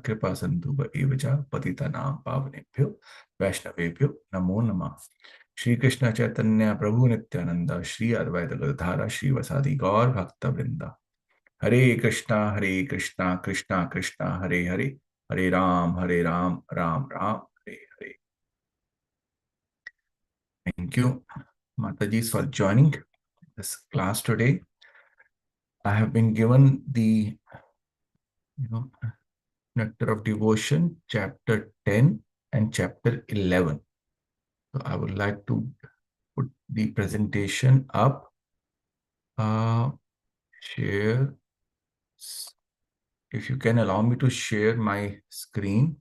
कृपा सिंधु एव च पतितानां पावनेभ्यो वैष्णवेभ्यो नमो नमः। श्री कृष्ण चैतन्य प्रभु नित्यानंद श्री अद्वैत गदाधर श्री वसादि गौर भक्त वृंदा। हरे कृष्णा कृष्णा कृष्णा हरे हरे, हरे Ram Ram Ram Hare Hare. Thank you, Mataji, for joining this class today. I have been given the Nectar of Devotion, chapter 10 and chapter 11. So I would like to put the presentation up. Share. If you can allow me to share my screen.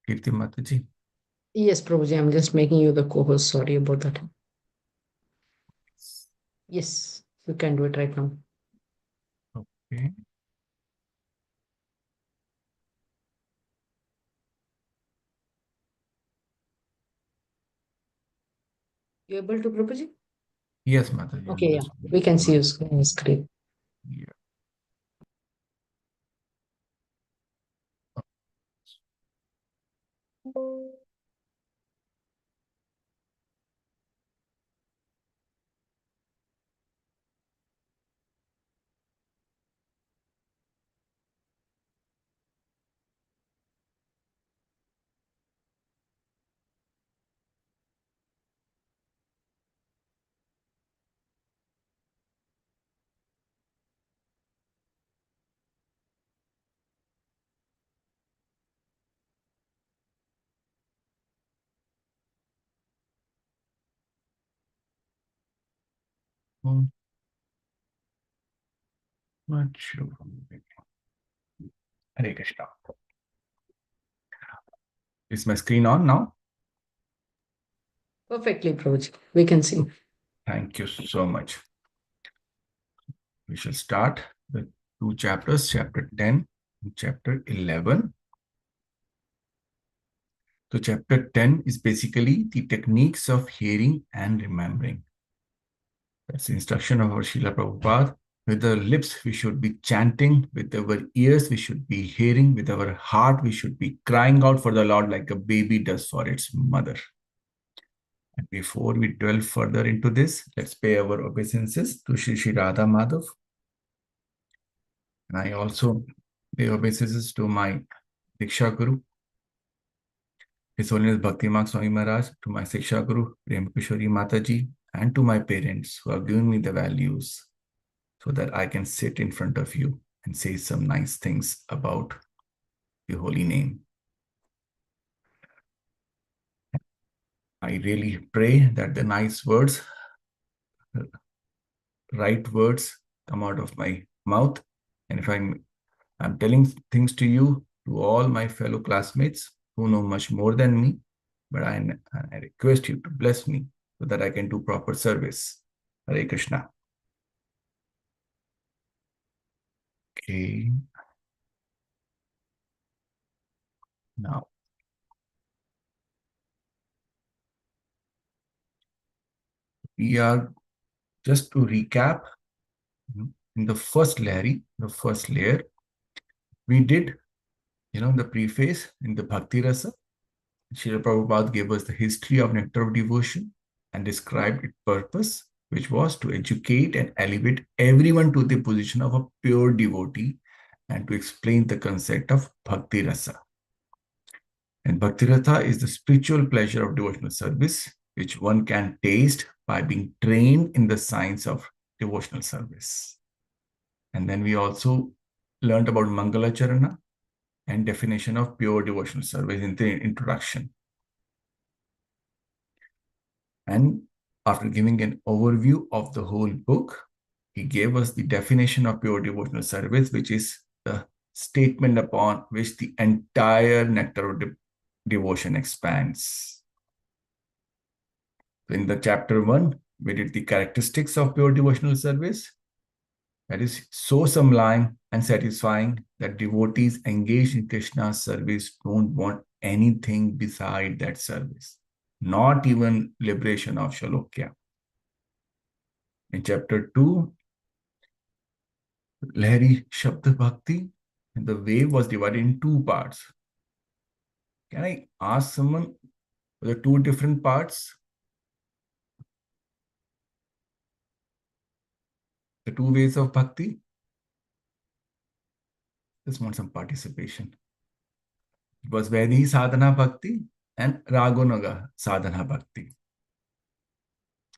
Kirti Mataji. Yes, Prabhuji, I'm just making you the co-host. Sorry about that. Yes, you can do it right now. Okay. You able to, Prabhuji? Yes, Mataji. Okay, yeah, we can see your screen. Yeah. Not sure. Hare Krishna. Is my screen on now? Perfectly, Prabhuji. We can see. Thank you so much. We shall start with two chapters, chapter 10 and chapter 11. So chapter 10 is basically the techniques of hearing and remembering. That's the instruction of our Srila Prabhupada. With the lips, we should be chanting. With our ears, we should be hearing. With our heart, we should be crying out for the Lord like a baby does for its mother. And before we delve further into this, let's pay our obeisances to Shri Radha Madhav. And I also pay obeisances to my Diksha Guru, His Holiness Bhakti Mark Swami Maharaj, to my Siksha Guru, Prem Kishori Mataji, and to my parents who have given me the values so that I can sit in front of you and say some nice things about the holy name. I really pray that the nice words, right words come out of my mouth. And if I'm telling things to you, to all my fellow classmates who know much more than me, but I request you to bless me so that I can do proper service. Hare Krishna. Okay. Now, we are, just to recap, in the first layer, we did, the preface in the Bhakti Rasa. Srila Prabhupada gave us the history of Nectar of Devotion and described its purpose, which was to educate and elevate everyone to the position of a pure devotee and to explain the concept of Bhakti Rasa. And Bhakti Rasa is the spiritual pleasure of devotional service, which one can taste by being trained in the science of devotional service. And then we also learned about Mangala Charana and definition of pure devotional service in the introduction. And after giving an overview of the whole book, he gave us the definition of pure devotional service, which is the statement upon which the entire nectar of devotion expands. So in the chapter 1, we did the characteristics of pure devotional service. That is so sublime and satisfying that devotees engaged in Krishna's service don't want anything beside that service, not even liberation of Shalokya. In chapter 2, Lahari Shabda Bhakti, And the wave was divided in two parts. Can I ask someone the two different parts? The two ways of bhakti? Just want some participation. It was Vaidhi Sadhana Bhakti and Ragonaga Sadhana Bhakti.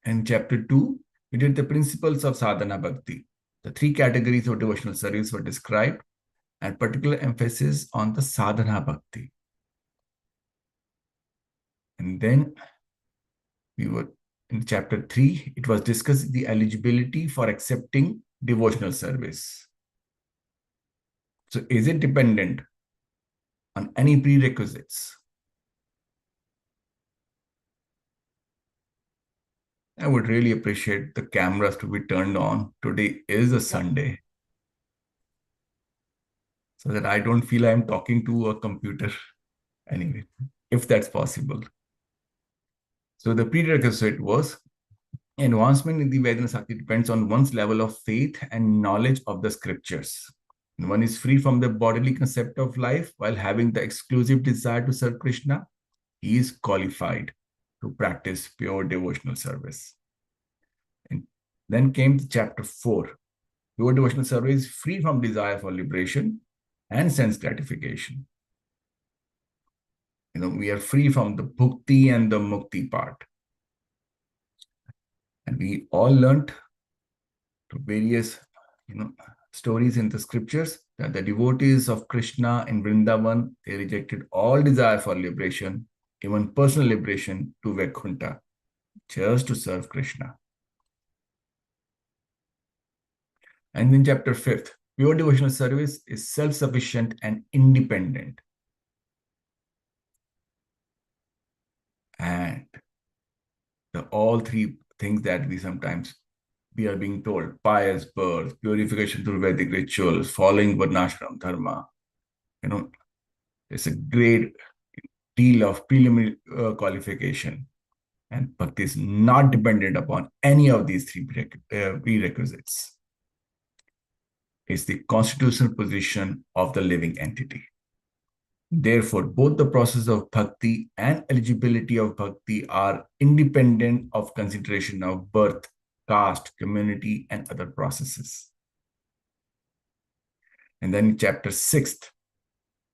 In chapter 2, we did the principles of Sadhana Bhakti. The three categories of devotional service were described and particular emphasis on the Sadhana Bhakti. And then we were in chapter 3, it was discussed the eligibility for accepting devotional service. So is it dependent on any prerequisites? I would really appreciate the cameras to be turned on. Today is a Sunday, so that I don't feel I'm talking to a computer. Anyway, if that's possible. So the prerequisite was advancement in the Vedana Sakti depends on one's level of faith and knowledge of the scriptures. And one is free from the bodily concept of life while having the exclusive desire to serve Krishna. He is qualified to practice pure devotional service. And then came chapter 4. Pure devotional service is free from desire for liberation and sense gratification. We are free from the bhukti and the mukti part. And we all learned through various, stories in the scriptures that the devotees of Krishna in Vrindavan, they rejected all desire for liberation, even personal liberation to Vaikuntha, just to serve Krishna. And in chapter 5, pure devotional service is self-sufficient and independent. And all three things that we are being told: pious birth, purification through Vedic rituals, following Varnashram Dharma. It's a great deal of preliminary qualification. And bhakti is not dependent upon any of these three prerequisites. It's the constitutional position of the living entity. Therefore, both the process of bhakti and eligibility of bhakti are independent of consideration of birth, caste, community, and other processes. And then in chapter 6,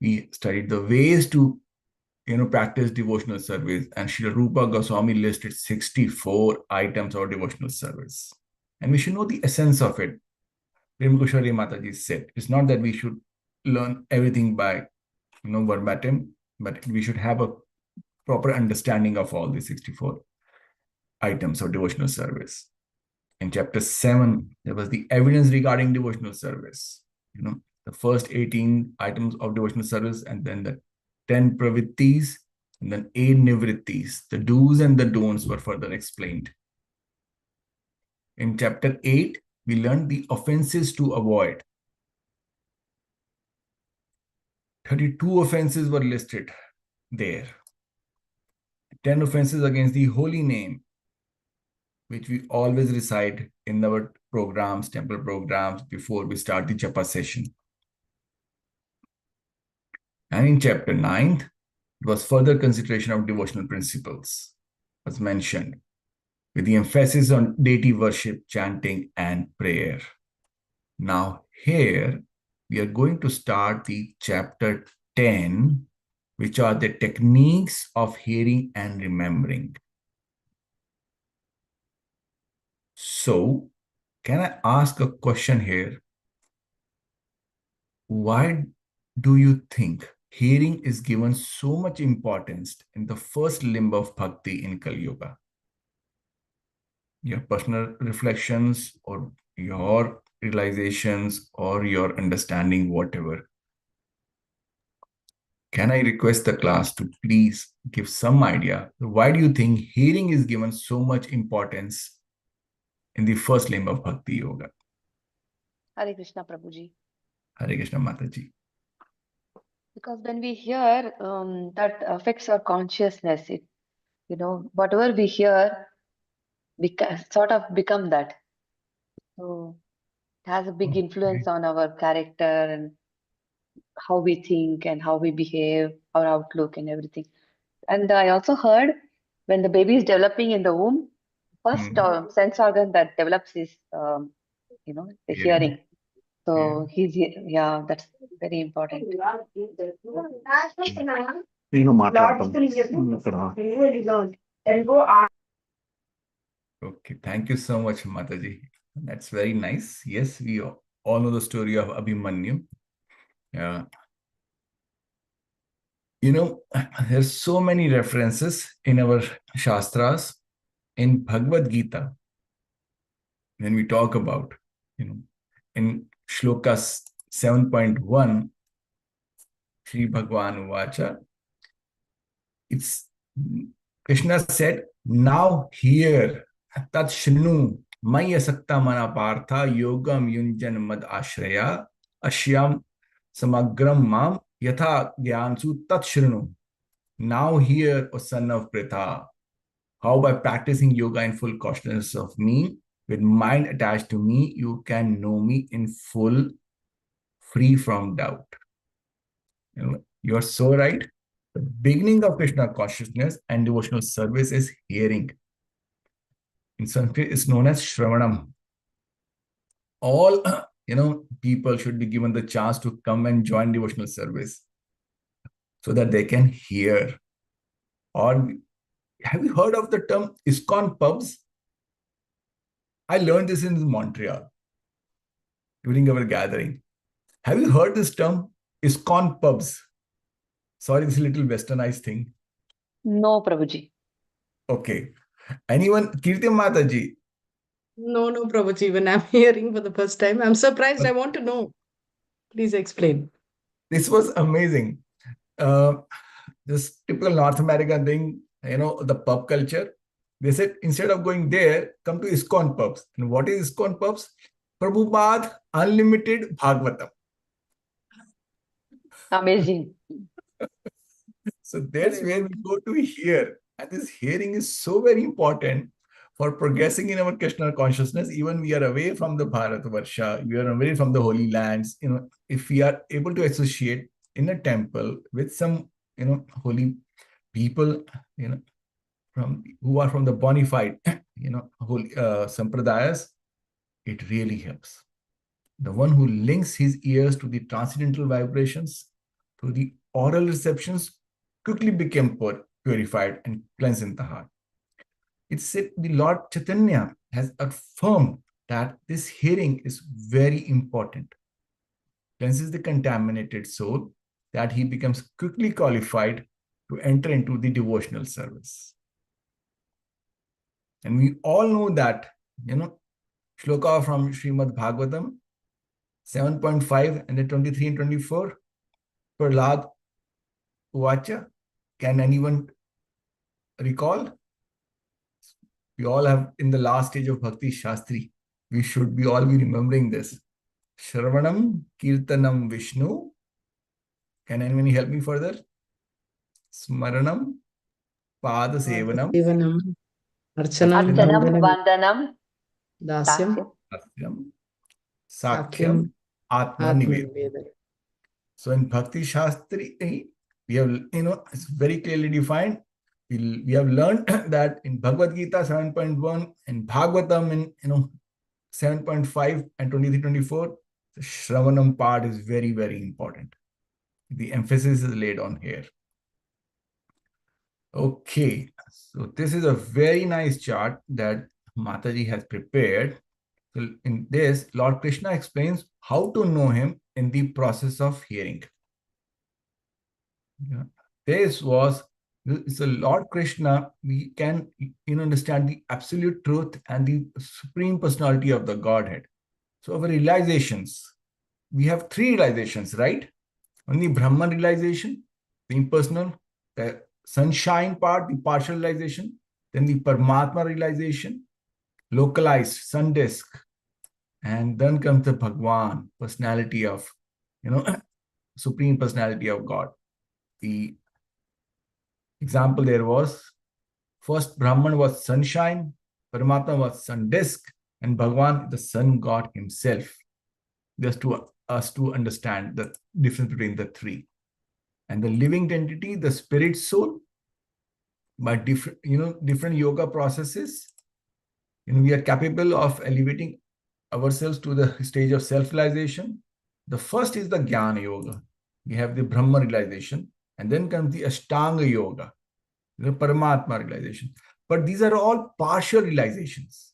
we studied the ways to practice devotional service, and Srila Rupa Goswami listed 64 items of devotional service. And we should know the essence of it. Premkushwari Mataji said, it's not that we should learn everything by verbatim, but we should have a proper understanding of all the 64 items of devotional service. In chapter 7, there was the evidence regarding devotional service. The first 18 items of devotional service, and then the 10 pravittis, and then 8 nivrittis. The do's and the don'ts were further explained. In chapter 8, we learned the offenses to avoid. 32 offenses were listed there. 10 offenses against the holy name, which we always recite in our programs, temple programs, before we start the japa session. And in chapter 9, it was further consideration of devotional principles, as mentioned, with the emphasis on deity worship, chanting, and prayer. Now, here we are going to start the chapter 10, which are the techniques of hearing and remembering. So, can I ask a question here? Why do you think hearing is given so much importance in the first limb of bhakti in Kali Yuga? Your personal reflections or your realizations or your understanding, whatever. Can I request the class to please give some idea? Why do you think hearing is given so much importance in the first limb of Bhakti Yoga? Hare Krishna Prabhuji. Hare Krishna Mataji. Because when we hear, that affects our consciousness. Whatever we hear, we sort of become that. So it has a big influence on our character and how we think and how we behave, our outlook and everything. And I also heard when the baby is developing in the womb, first sense organ that develops is, the hearing. So yeah, that's very important. Okay, thank you so much, Mataji. That's very nice. Yes, we all know the story of Abhimanyu. Yeah. There's so many references in our Shastras, in Bhagavad Gita, when we talk about, in Shlokas 7.1, Sri Bhagwan Vacha, it's Krishna said, now here, tat shrinu, maya sakta mana partha, yogam yunjan mad ashraya, ashyam samagram mam, yatha gyansu tat shrinu. Now hear, O son of Pritha, how by practicing yoga in full consciousness of me, with mind attached to me, you can know me in full, free from doubt. You are so right. The beginning of Krishna consciousness and devotional service is hearing. In Sanskrit, it's known as Shravanam. All people should be given the chance to come and join devotional service so that they can hear. Or have you heard of the term ISKCON pubs? I learned this in Montreal during our gathering. Have you heard this term ISKCON pubs? Sorry, this is a little westernized thing. No, Prabhuji. Okay. Anyone? Kirti Mataji. No, Prabhuji, even I'm hearing for the first time. I'm surprised. I want to know. Please explain. This was amazing. This typical North American thing, the pub culture. They said, instead of going there, come to ISKCON pubs. And what is ISKCON pubs? Prabhupada Unlimited Bhagavatam. Amazing. So that's where we go to hear. And this hearing is so very important for progressing in our Krishna consciousness. Even we are away from the Bharatvarsha, we are away from the holy lands. If we are able to associate in a temple with some, holy people, who are from the bona fide, holy sampradayas, it really helps. The one who links his ears to the transcendental vibrations, to the oral receptions, quickly became purified and cleansed in the heart. It's said the Lord Chaitanya has affirmed that this hearing is very important. Cleanses the contaminated soul, that he becomes quickly qualified to enter into the devotional service. And we all know that, shloka from Srimad Bhagavatam, 7.5 and then 23 and 24, Prahlad Uvacha. Can anyone recall? We all have, in the last stage of Bhakti Shastri, we should be all be remembering this. Shravanam Kirtanam Vishnu. Can anyone help me further? Smaranam Pada Sevanam. Archanam Vandanam Dasyam Sakhyam Atma Nivedana. So in Bhakti Shastri, we have, it's very clearly defined. We have learned that in Bhagavad Gita 7.1 and Bhagavatam in 7.5 and 23-24, the Shravanam part is very, very important. The emphasis is laid on here. Okay, so this is a very nice chart that Mataji has prepared. So in this, Lord Krishna explains how to know him in the process of hearing. This was, it's a Lord Krishna, we can understand the absolute truth and the supreme personality of the Godhead. So our realizations, we have three realizations, right? Only Brahman realization, the impersonal, the sunshine part, the partial realization, then the Paramatma realization, localized, sun disk, and then comes the Bhagwan, personality of, supreme personality of God. The example there was, first Brahman was sunshine, Paramatma was sun disk, and Bhagwan, the sun god himself. just to us to understand the difference between the three. And the living entity, the spirit soul, by different yoga processes, we are capable of elevating ourselves to the stage of self-realization. The first is the Jnana Yoga. We have the Brahma realization, and then comes the Ashtanga Yoga, the Paramatma realization. But these are all partial realizations.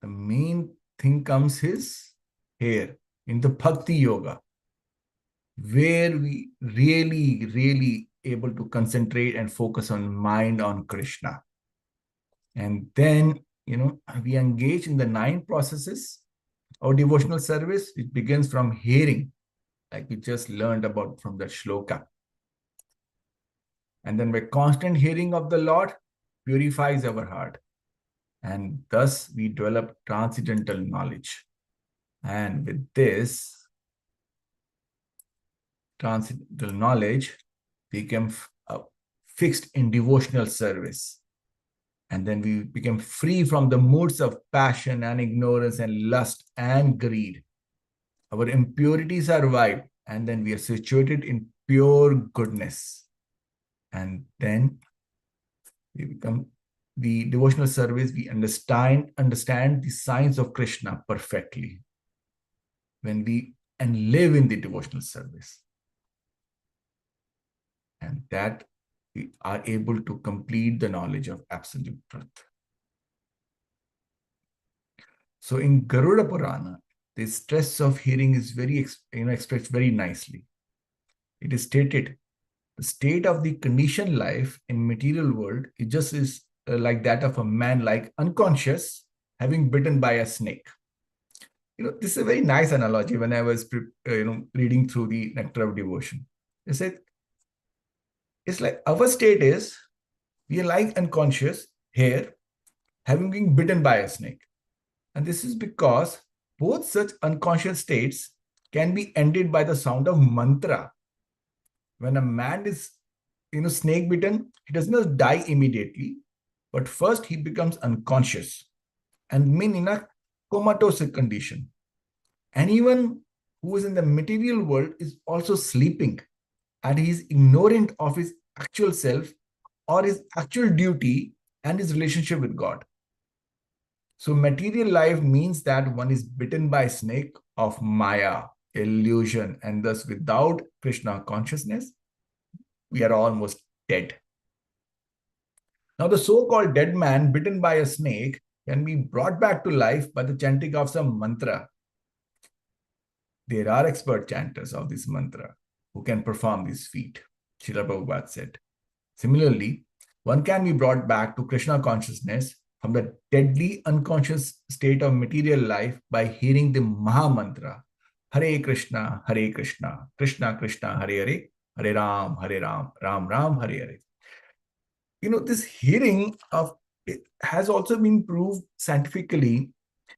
The main thing comes here in the Bhakti Yoga, where we really able to concentrate and focus on mind on Krishna. And then, we engage in the 9 processes of devotional service, which begins from hearing, like we just learned about from the shloka. And then by constant hearing of the Lord, purifies our heart. And thus we develop transcendental knowledge. And with this transcendental knowledge, we become fixed in devotional service. And then we become free from the moods of passion and ignorance and lust and greed. Our impurities are wiped, and then we are situated in pure goodness. And then we become the devotional service, we understand the signs of Krishna perfectly when we live in the devotional service. And that we are able to complete the knowledge of absolute truth. So in Garuda Purana, the stress of hearing is very, expressed very nicely. It is stated, the state of the conditioned life in material world, it just is like that of a man, like unconscious, having bitten by a snake. This is a very nice analogy when I was, reading through the Nectar of Devotion. They said, it's like our state is, we are like unconscious here, having been bitten by a snake. And this is because both such unconscious states can be ended by the sound of mantra. When a man is, snake bitten, he does not die immediately, but first he becomes unconscious and mean in a comatose condition. Anyone who is in the material world is also sleeping, and he is ignorant of his actual self or his actual duty and his relationship with God. So material life means that one is bitten by a snake of Maya, illusion, and thus without Krishna consciousness, we are almost dead. Now the so-called dead man bitten by a snake can be brought back to life by the chanting of some mantra. There are expert chanters of this mantra who can perform this feat, Srila Prabhupada said. Similarly, one can be brought back to Krishna consciousness from the deadly unconscious state of material life by hearing the Maha Mantra, Hare Krishna, Krishna Krishna, Hare Hare, Hare Ram, Ram Ram, Hare Hare. This hearing of it has also been proved scientifically.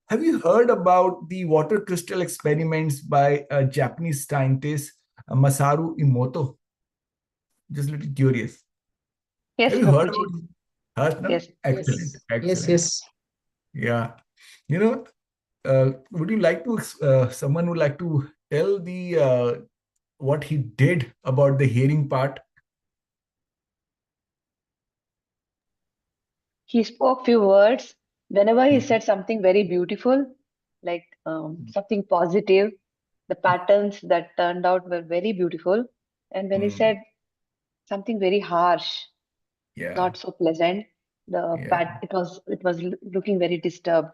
Have you heard about the water crystal experiments by a Japanese scientist, Masaru Emoto? Just a little curious. Yes, Have you heard Prabhuji. about it? Heard, no? Yes. Excellent. Yes. Yeah. Would you like to, someone would like to tell the what he did about the hearing part? He spoke few words. Whenever he said something very beautiful, like something positive, the patterns that turned out were very beautiful. And when he said something very harsh, not so pleasant, it was looking very disturbed.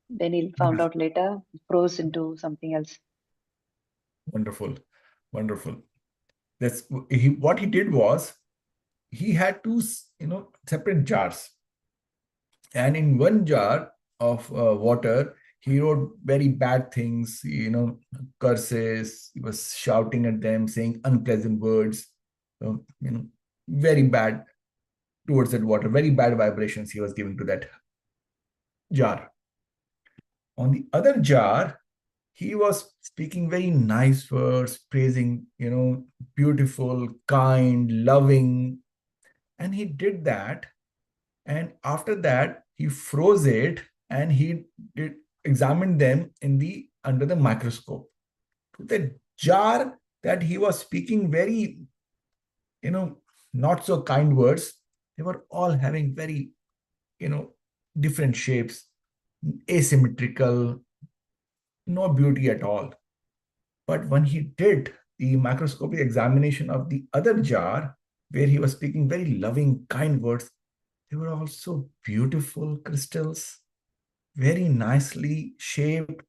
Then he found out later, it froze into something else. Wonderful. What he did was, he had two, separate jars. And in one jar of water, he wrote very bad things, curses. He was shouting at them, saying unpleasant words, very bad towards that water, very bad vibrations he was giving to that jar. On the other jar, he was speaking very nice words, praising, beautiful, kind, loving. And he did that. And after that, he froze it and he examined them in the under the microscope. To the jar that he was speaking very, not so kind words, they were all having very, different shapes, asymmetrical, no beauty at all. But when he did the microscopic examination of the other jar, where he was speaking very loving, kind words, they were also beautiful crystals, very nicely shaped,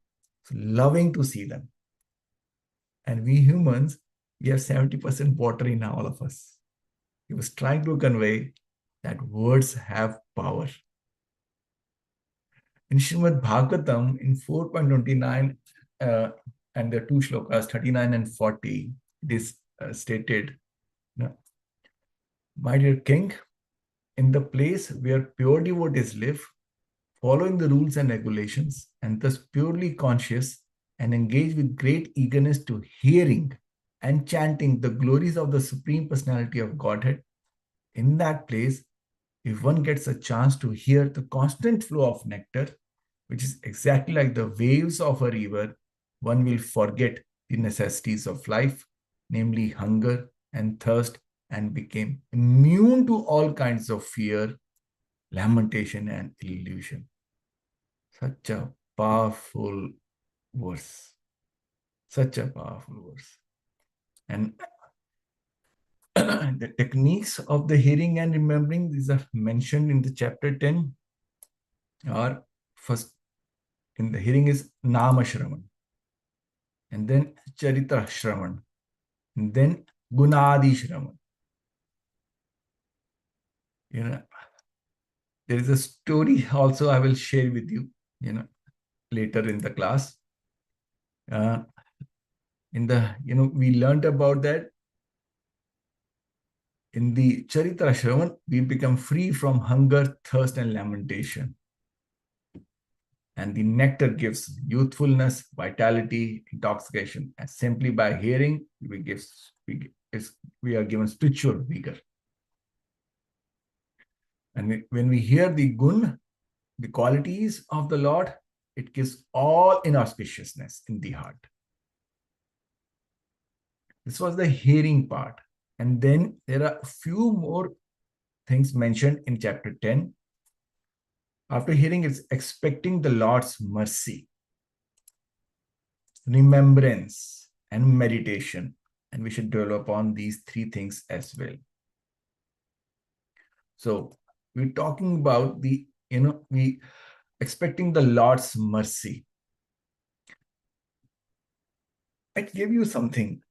loving to see them. And we humans, we have 70% water in all of us. He was trying to convey that words have power. In Srimad Bhagavatam, in 4.29, and the two shlokas, 39 and 40, it is stated, my dear king, in the place where pure devotees live, following the rules and regulations, and thus purely conscious and engaged with great eagerness to hearing and chanting the glories of the Supreme Personality of Godhead, in that place, if one gets a chance to hear the constant flow of nectar, which is exactly like the waves of a river, one will forget the necessities of life, namely hunger and thirst, and became immune to all kinds of fear, lamentation, and illusion. Such a powerful verse. Such a powerful verse. And the techniques of the hearing and remembering, these are mentioned in the chapter 10, are first in the hearing is Nama Shravan, and then Charitra Shravan, and then Gunadi Shravan. There is a story also I will share with you, later in the class. We learned about that. In the Charitra Shravan, we become free from hunger, thirst, and lamentation. And the nectar gives youthfulness, vitality, intoxication. And simply by hearing, we are given spiritual vigor. And when we hear the gun, the qualities of the Lord, it gives all inauspiciousness in the heart. This was the hearing part. And then there are a few more things mentioned in chapter 10. After hearing, it's expecting the Lord's mercy, remembrance, and meditation. And we should dwell upon these three things as well. So we're talking about we expecting the Lord's mercy. I give you something.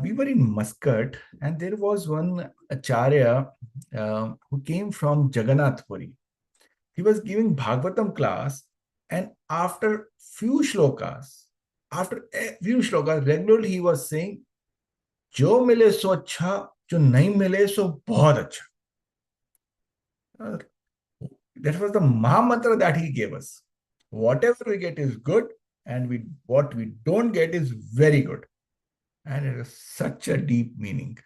We were in Muscat, and there was one acharya who came from Jagannath Puri. He was giving Bhagavatam class, and after few shlokas, regularly he was saying, "Jo mile so acha, jo nahi mile so bahut acha." That was the Mahamantra that he gave us. Whatever we get is good, and what we don't get is very good. And it is such a deep meaning.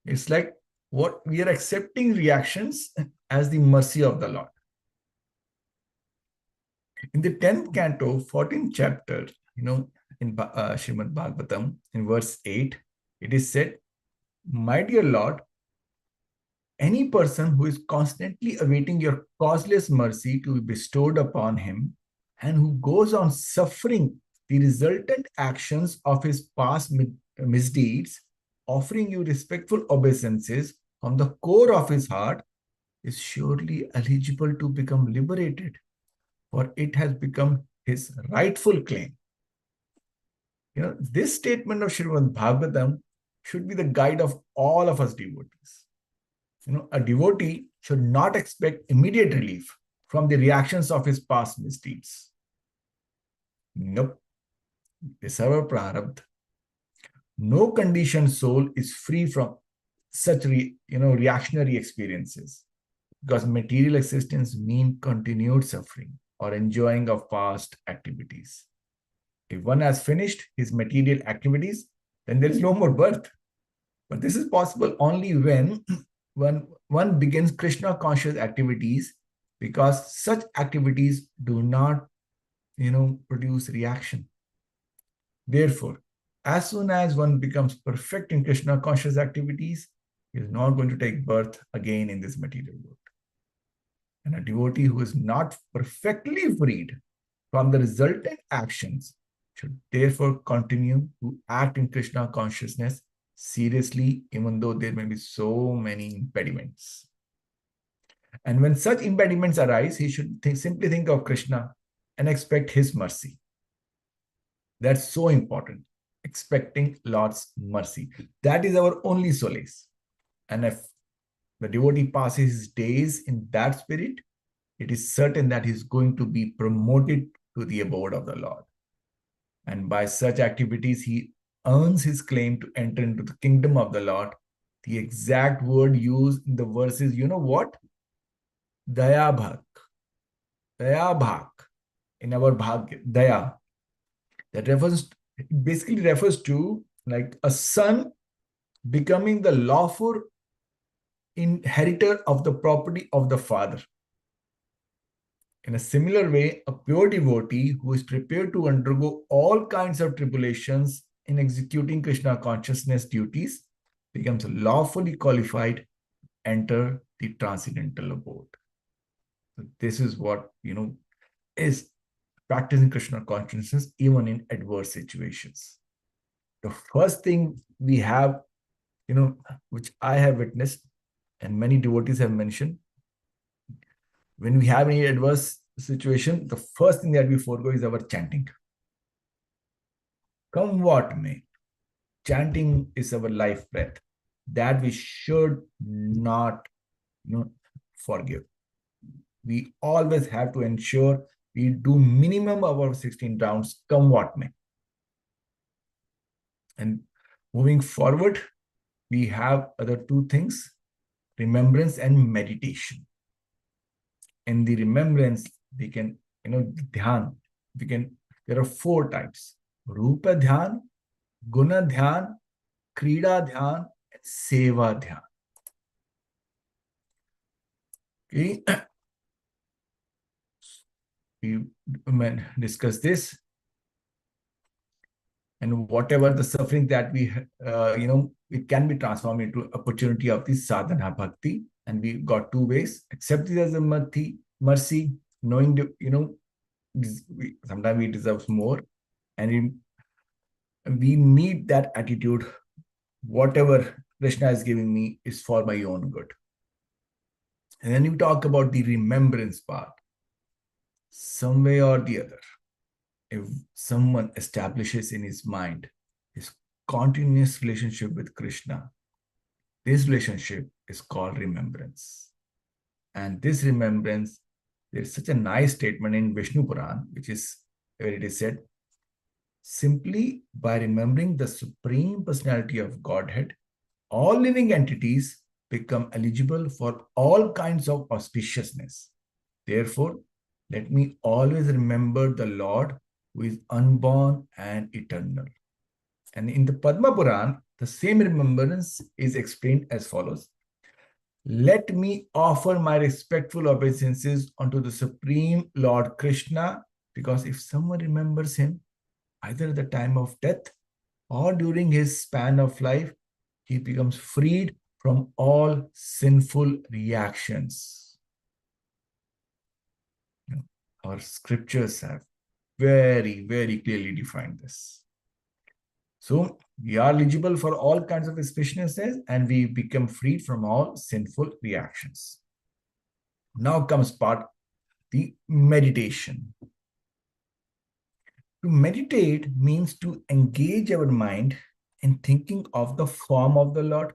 It's like what we are accepting reactions as the mercy of the Lord. In the 10th canto, 14th chapter, in Srimad Bhagavatam, in verse 8, it is said, my dear Lord, any person who is constantly awaiting your causeless mercy to be bestowed upon him and who goes on suffering the resultant actions of his past misdeeds, offering you respectful obeisances from the core of his heart, is surely eligible to become liberated, for it has become his rightful claim. This statement of Srimad Bhagavatam should be the guide of all of us devotees. A devotee should not expect immediate relief from the reactions of his past misdeeds. Nope. This is our prarabdha. No conditioned soul is free from such reactionary experiences, because material existence means continued suffering or enjoying of past activities. If one has finished his material activities, then there is no more birth. But this is possible only when one begins Krishna conscious activities, because such activities do not produce reaction. Therefore, as soon as one becomes perfect in Krishna conscious activities, he is not going to take birth again in this material world. And a devotee who is not perfectly freed from the resultant actions should therefore continue to act in Krishna consciousness seriously, even though there may be so many impediments. And when such impediments arise, he should simply think of Krishna and expect his mercy. That's so important. Expecting Lord's mercy. That is our only solace. And if the devotee passes his days in that spirit, it is certain that he is going to be promoted to the abode of the Lord. And by such activities, he earns his claim to enter into the kingdom of the Lord. The exact word used in the verses, you know what? Daya bhak. Daya bhak. In our bhag, daya. That basically refers to like a son becoming the lawful inheritor of the property of the father. In a similar way, a pure devotee who is prepared to undergo all kinds of tribulations in executing Krishna consciousness duties becomes lawfully qualified to enter the transcendental abode. So this is what, is practicing Krishna consciousness even in adverse situations. The first thing we have, which I have witnessed and many devotees have mentioned, when we have any adverse situation, the first thing that we forego is our chanting. Come what may, chanting is our life breath. That we should not, forgive. We always have to ensure we do minimum of our 16 rounds, come what may. And moving forward, we have other two things, remembrance and meditation. In the remembrance, we can, dhyan, there are 4 types. Rupa dhyan, guna dhyan, krida dhyan, and seva dhyan. Okay. We discuss this. And whatever the suffering that we, it can be transformed into opportunity of the sadhana bhakti. And we got 2 ways. Accept it as a mercy, knowing, sometimes we deserve more. And we need that attitude. Whatever Krishna is giving me is for my own good. And then you talk about the remembrance part. Some way or the other, if someone establishes in his mind his continuous relationship with Krishna, this relationship is called remembrance. And this remembrance, there's such a nice statement in Vishnu Puran, which is where it is said, simply by remembering the Supreme Personality of Godhead, all living entities become eligible for all kinds of auspiciousness. Therefore, let me always remember the Lord who is unborn and eternal. And in the Padma Puran, the same remembrance is explained as follows. Let me offer my respectful obeisances unto the Supreme Lord Krishna, because if someone remembers him, either at the time of death or during his span of life, he becomes freed from all sinful reactions. Our scriptures have very, very clearly defined this. So we are eligible for all kinds of auspiciousness and we become freed from all sinful reactions. Now comes part, the meditation. To meditate means to engage our mind in thinking of the form of the Lord,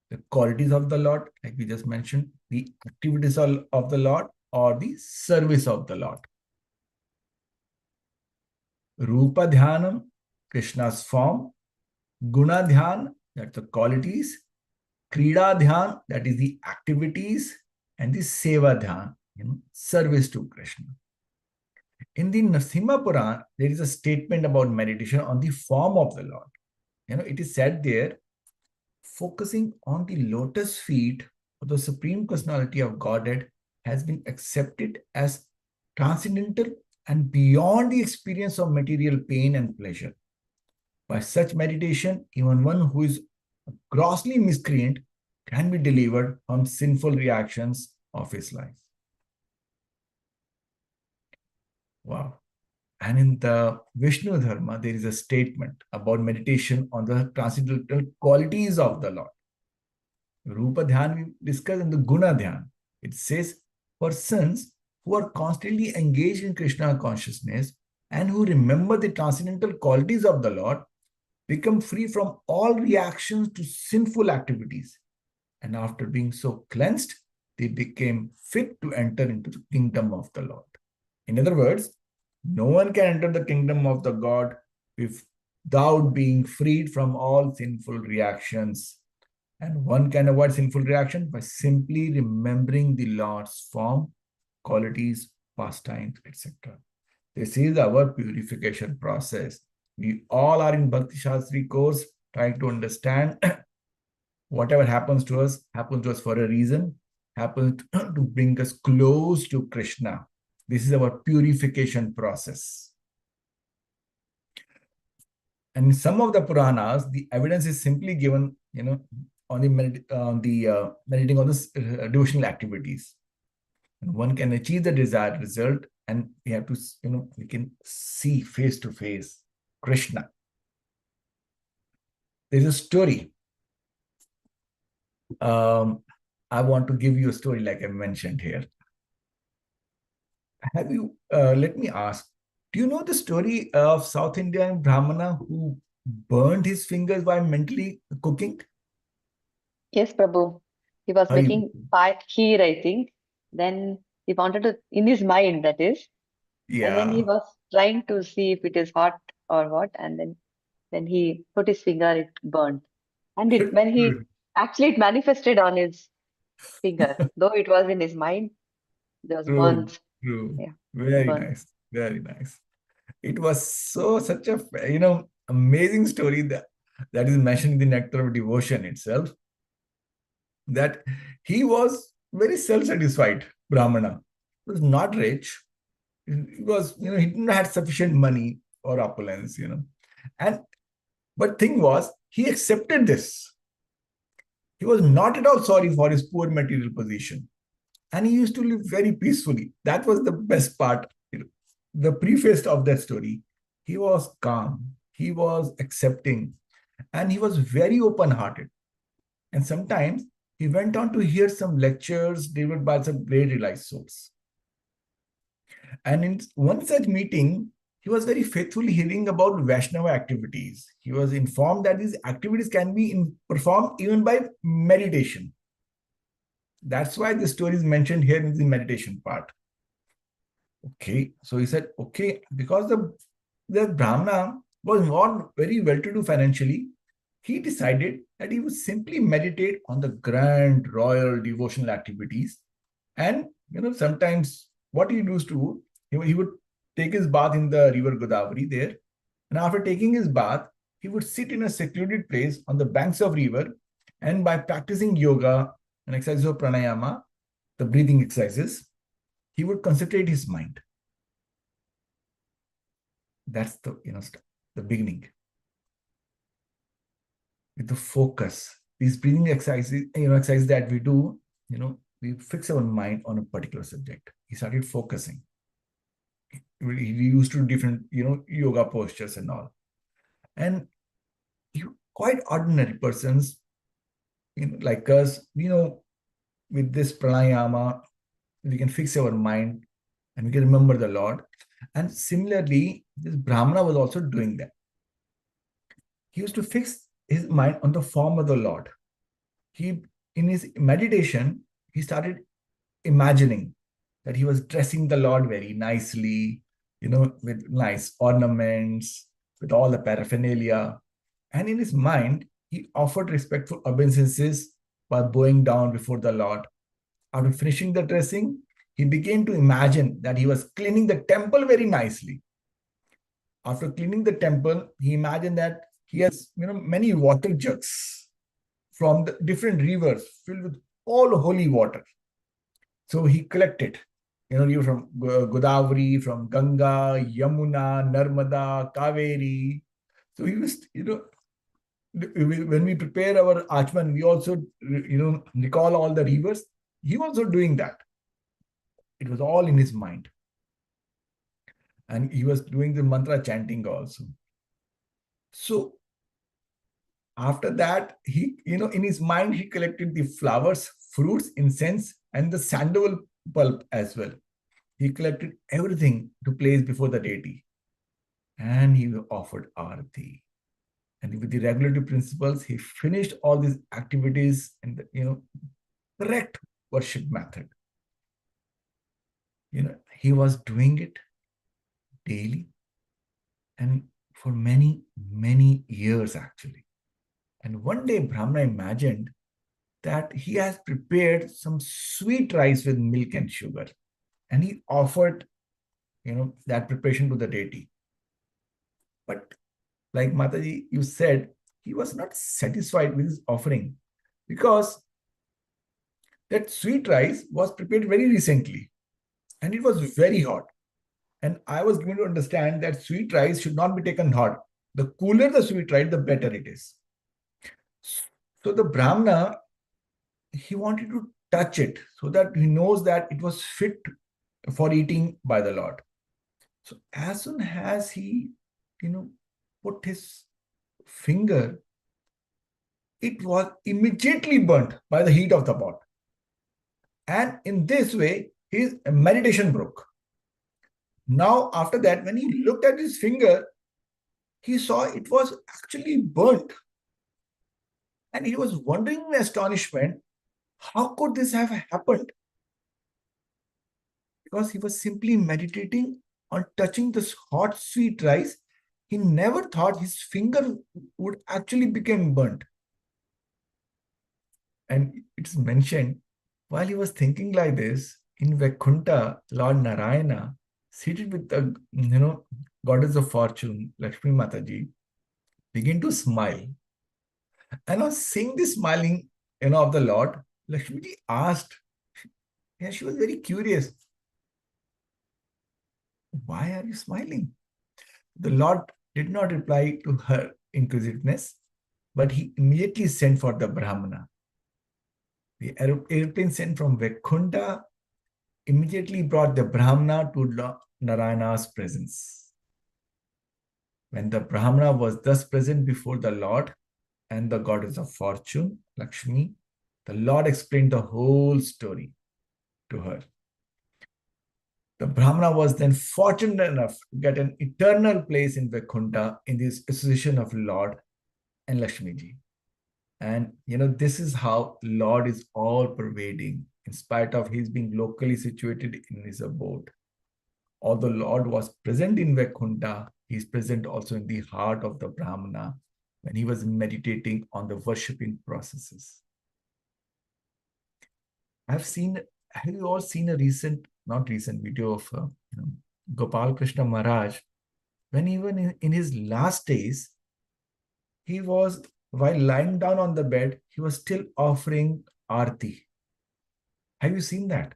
the qualities of the Lord, like we just mentioned, the activities of the Lord, or the service of the Lord. Rupa Dhyanam, Krishna's form. Guna Dhyan, that's the qualities. Krida Dhyan, that is the activities. And the Seva Dhyan, service to Krishna. In the Narasimha Puran, there is a statement about meditation on the form of the Lord. It is said there, focusing on the lotus feet of the Supreme Personality of Godhead has been accepted as transcendental and beyond the experience of material pain and pleasure. By such meditation, even one who is grossly miscreant can be delivered from sinful reactions of his life. Wow. And in the Vishnu Dharma, there is a statement about meditation on the transcendental qualities of the Lord. Rupa Dhyan we discussed in the Guna Dhyan. It says, persons who are constantly engaged in Krishna consciousness and who remember the transcendental qualities of the Lord become free from all reactions to sinful activities. And after being so cleansed, they became fit to enter into the kingdom of the Lord. In other words, no one can enter the kingdom of the God without being freed from all sinful reactions. And one can avoid sinful reaction by simply remembering the Lord's form, qualities, pastimes, etc. This is our purification process. We all are in Bhakti Shastri course trying to understand whatever happens to us for a reason, happens to bring us close to Krishna. This is our purification process. And in some of the Puranas, the evidence is simply given, on the meditating on the devotional activities. And one can achieve the desired result, and we have to, we can see face to face Krishna. There's a story. I want to give you a story like I mentioned here. Have you, let me ask, do you know the story of South Indian Brahmana who burned his fingers while mentally cooking? Yes, Prabhu. He was making kheer, I think. Then he wanted to, in his mind, that is. Yeah. And then he was trying to see if it is hot or what. And then he put his finger, it burned. And when he actually it manifested on his finger, though it was in his mind, there was burns. True. Yeah, Very burns. nice. Very nice. It was such a amazing story that is mentioned in the Nectar of Devotion itself. That he was very self-satisfied Brahmana. He was not rich. He was, he didn't have sufficient money or opulence, but thing was, he accepted this. He was not at all sorry for his poor material position. And he used to live very peacefully. That was the best part. The preface of that story. He was calm. He was accepting. And he was very open-hearted. And sometimes he went on to hear some lectures delivered by some great realized souls. And in one such meeting, he was very faithfully hearing about Vaishnava activities. He was informed that these activities can be performed even by meditation. That's why the story is mentioned here in the meditation part. Okay, so he said, okay, because the Brahmana was not very well-to-do financially, he decided that he would simply meditate on the grand royal devotional activities. And, sometimes what he used to do, he would take his bath in the river Godavari there. And after taking his bath, he would sit in a secluded place on the banks of river. And by practicing yoga and exercises of pranayama, the breathing exercises, he would concentrate his mind. That's the, the beginning. With the focus, these breathing exercises, exercises that we do, we fix our mind on a particular subject. He started focusing. He used to do different, yoga postures and all. And quite ordinary persons, like us, with this pranayama, we can fix our mind and we can remember the Lord. And similarly, this Brahmana was also doing that. He used to fix his mind on the form of the Lord. In his meditation, he started imagining that he was dressing the Lord very nicely, with nice ornaments, with all the paraphernalia. And in his mind, he offered respectful obeisances by bowing down before the Lord. After finishing the dressing, he began to imagine that he was cleaning the temple very nicely. After cleaning the temple, he imagined that he has, many water jugs from the different rivers filled with all holy water. So he collected you're from Godavari, from Ganga, Yamuna, Narmada, Kaveri. So he was, when we prepare our Achman, we also, recall all the rivers. He was also doing that. It was all in his mind. And he was doing the mantra chanting also. So after that, he, in his mind, he collected the flowers, fruits, incense, and the sandalwood pulp as well. He collected everything to place before the deity. And he offered arati. And with the regulatory principles, he finished all these activities in the, correct worship method. He was doing it daily and for many, many years actually. And one day Brahmana imagined that he has prepared some sweet rice with milk and sugar. And he offered, that preparation to the deity. But like Mataji, you said, he was not satisfied with his offering because that sweet rice was prepared very recently and it was very hot. And I was given to understand that sweet rice should not be taken hot. The cooler the sweet rice, the better it is. So the Brahmana, he wanted to touch it so that he knows that it was fit for eating by the Lord. So as soon as he, put his finger, it was immediately burnt by the heat of the pot. And in this way, his meditation broke. Now, after that, when he looked at his finger, he saw it was actually burnt. And he was wondering in astonishment, how could this have happened? Because he was simply meditating on touching this hot sweet rice. He never thought his finger would actually become burnt. And it's mentioned, while he was thinking like this, in Vaikuntha, Lord Narayana, seated with the, goddess of fortune, Lakshmi Mataji, began to smile. And on seeing this smiling, of the Lord, Lakshmi ji asked, yeah, she was very curious. Why are you smiling? The Lord did not reply to her inquisitiveness, but he immediately sent for the Brahmana. The airplane sent from Vaikuntha immediately brought the Brahmana to Narayana's presence. When the Brahmana was thus present before the Lord and the goddess of fortune, Lakshmi, the Lord explained the whole story to her. The Brahmana was then fortunate enough to get an eternal place in Vaikuntha in this association of Lord and Lakshmi ji. And this is how Lord is all pervading, in spite of his being locally situated in his abode. Although Lord was present in Vaikuntha, he is present also in the heart of the Brahmana when he was meditating on the worshipping processes. Have you all seen a not recent video of Gopal Krishna Maharaj, when even in his last days, he was, while lying down on the bed, he was still offering arti. Have you seen that?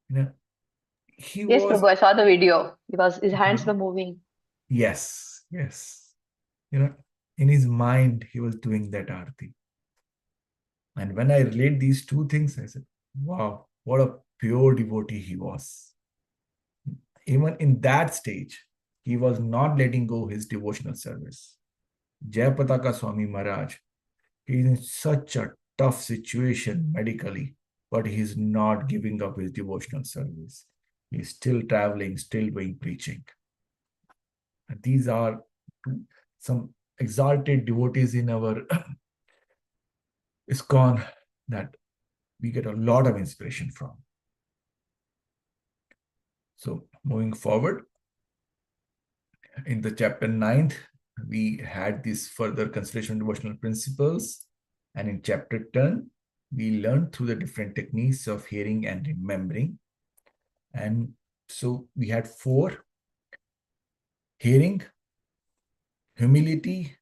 Yes, Prabhu, I saw the video because his hands were moving. Yes. In his mind, he was doing that arti. And when I relate these two things, I said, wow, what a pure devotee he was. Even in that stage, he was not letting go his devotional service. Jayapataka Swami Maharaj, he is in such a tough situation medically, but he is not giving up his devotional service. He is still traveling, still doing preaching. And these are some exalted devotees in our ISKCON that we get a lot of inspiration from. So moving forward, in the chapter 9th, we had this further consideration of devotional principles. And in chapter 10, we learned through the different techniques of hearing and remembering. And so we had 4: hearing, humility,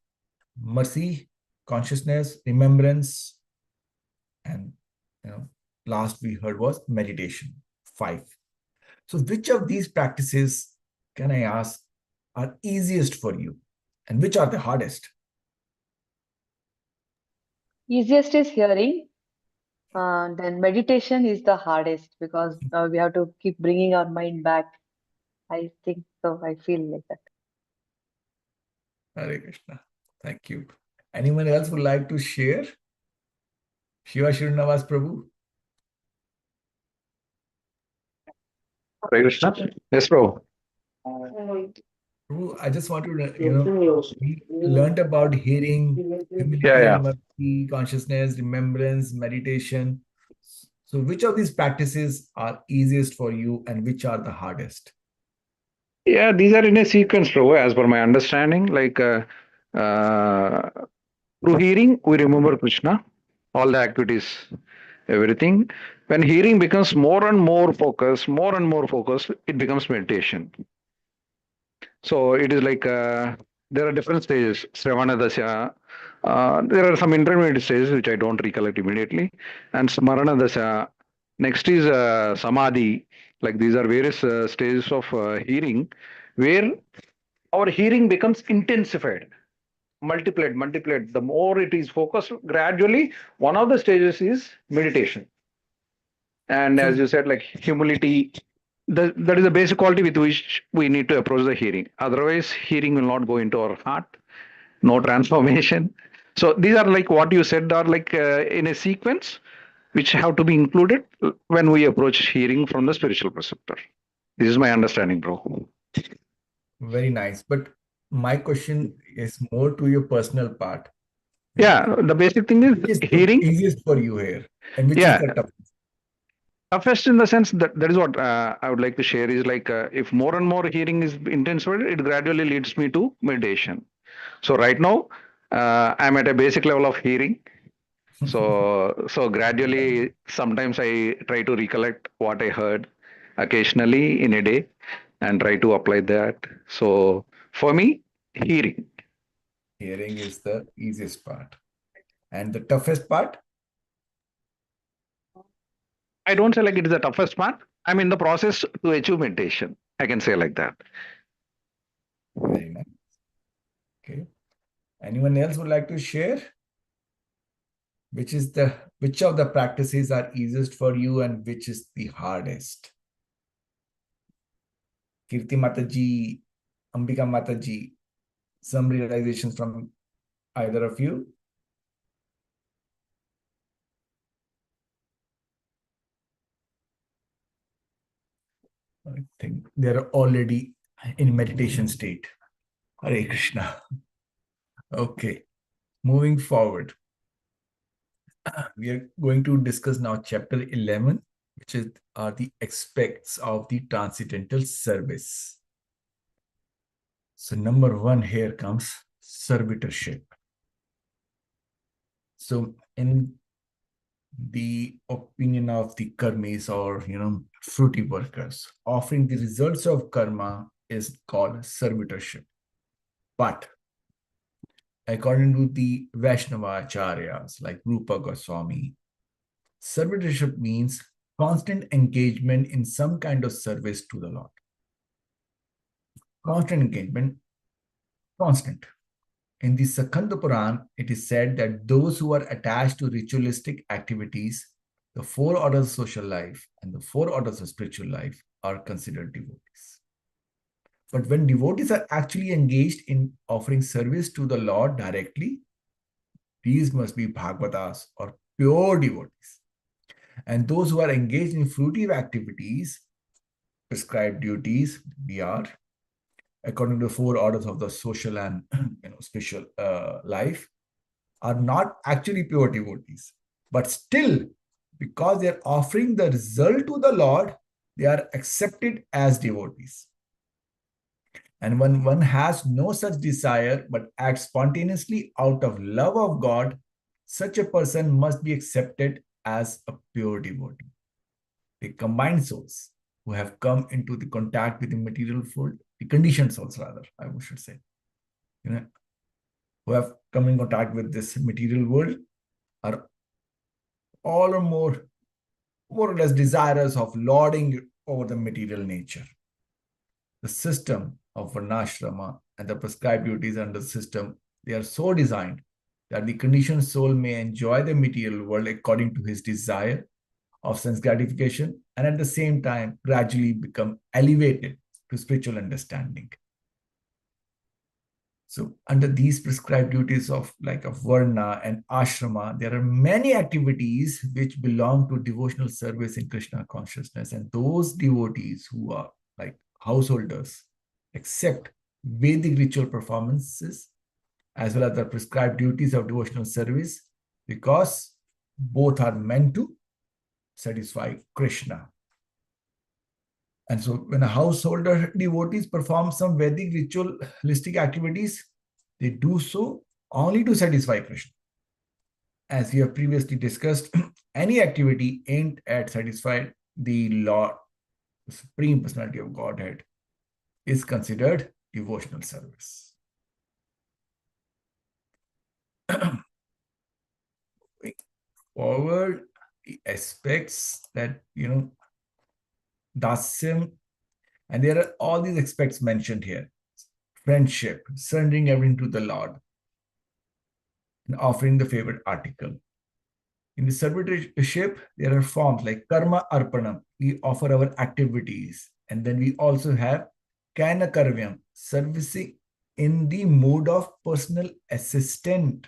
mercy, consciousness, remembrance, and last we heard was meditation, 5. So which of these practices, can I ask, are easiest for you and which are the hardest? Easiest is hearing, then meditation is the hardest because we have to keep bringing our mind back. I think so. I feel like that. Hare Krishna. Thank you. Anyone else would like to share? Shiva Shrinavas Prabhu. Hare Krishna. Yes, bro. Prabhu, I just want to, we learned about hearing, humility, Yeah. mercy, consciousness, remembrance, meditation. So which of these practices are easiest for you and which are the hardest? Yeah, these are in a sequence, bro, as per my understanding. Like through hearing, we remember Krishna, all the activities, everything. When hearing becomes more and more focused, it becomes meditation. So it is like there are different stages. Sravana Dasya. There are some intermediate stages which I don't recollect immediately. And Smarana Dasya. Next is Samadhi. Like these are various stages of hearing where our hearing becomes intensified, multiplied. The more it is focused, gradually, one of the stages is meditation. And So, as you said, like humility, that is the basic quality with which we need to approach the hearing. Otherwise, hearing will not go into our heart, no transformation. So these are like what you said are like in a sequence which have to be included when we approach hearing from the spiritual perspective. This is my understanding, bro. very nice. But my question is more to your personal part. Yeah, the basic thing Which is is the hearing. easiest for you here and which is Yeah, the toughest? toughest in the sense that that is what I would like to share is like if more and more hearing is intensified, it gradually leads me to meditation. So right now, I'm at a basic level of hearing. So gradually, sometimes I try to recollect what I heard occasionally in a day and try to apply that. So for me, hearing. Hearing is the easiest part. And the toughest part? I don't say like it is the toughest part. I'm in the process to achieve meditation. I can say like that. Very nice. Okay. Anyone else would like to share? Which of the practices are easiest for you and which is the hardest? Kirti Mataji, Ambika Mataji, some realizations from either of you? I think they're already in meditation state. Hare Krishna. Okay, moving forward. We are going to discuss now chapter 11, which are the aspects of the transcendental service. So number 1 here comes servitorship. So in the opinion of the karmis or fruity workers, offering the results of karma is called servitorship. But according to the Vaishnava acharyas like Rupa Goswami, servitorship means constant engagement in some kind of service to the Lord. Constant engagement, constant. In the Sakanda Puran, it is said that those who are attached to ritualistic activities, the 4 orders of social life and the 4 orders of spiritual life are considered devotees. But when devotees are actually engaged in offering service to the Lord directly, these must be Bhagavatas or pure devotees. And those who are engaged in fruitive activities, prescribed duties, we are, according to the 4 orders of the social and spiritual life, are not actually pure devotees. But still, because they are offering the result to the Lord, they are accepted as devotees. And when one has no such desire but acts spontaneously out of love of God, such a person must be accepted as a pure devotee. The combined souls who have come into the contact with the material world, the conditioned souls rather, I should say, who have come in contact with this material world are all or more more or less desirous of lording over the material nature. The system of varnashrama and the prescribed duties under the system, they are so designed that the conditioned soul may enjoy the material world according to his desire of sense gratification and at the same time gradually become elevated to spiritual understanding. So under these prescribed duties of varna and ashrama, there are many activities which belong to devotional service in Krishna consciousness. And those devotees who are like householders accept Vedic ritual performances as well as the prescribed duties of devotional service because both are meant to satisfy Krishna. And so when a householder devotees perform some Vedic ritualistic activities, they do so only to satisfy Krishna. As we have previously discussed, any activity aimed at satisfying the Lord, the Supreme Personality of Godhead, is considered devotional service. Forward, the aspects that, dasyam, and there are all these aspects mentioned here. Friendship, surrendering everything to the Lord, and offering the favorite article. In the servitorship, there are forms like karma arpanam. We offer our activities. And then we also have kana karvyam, servicing in the mode of personal assistant.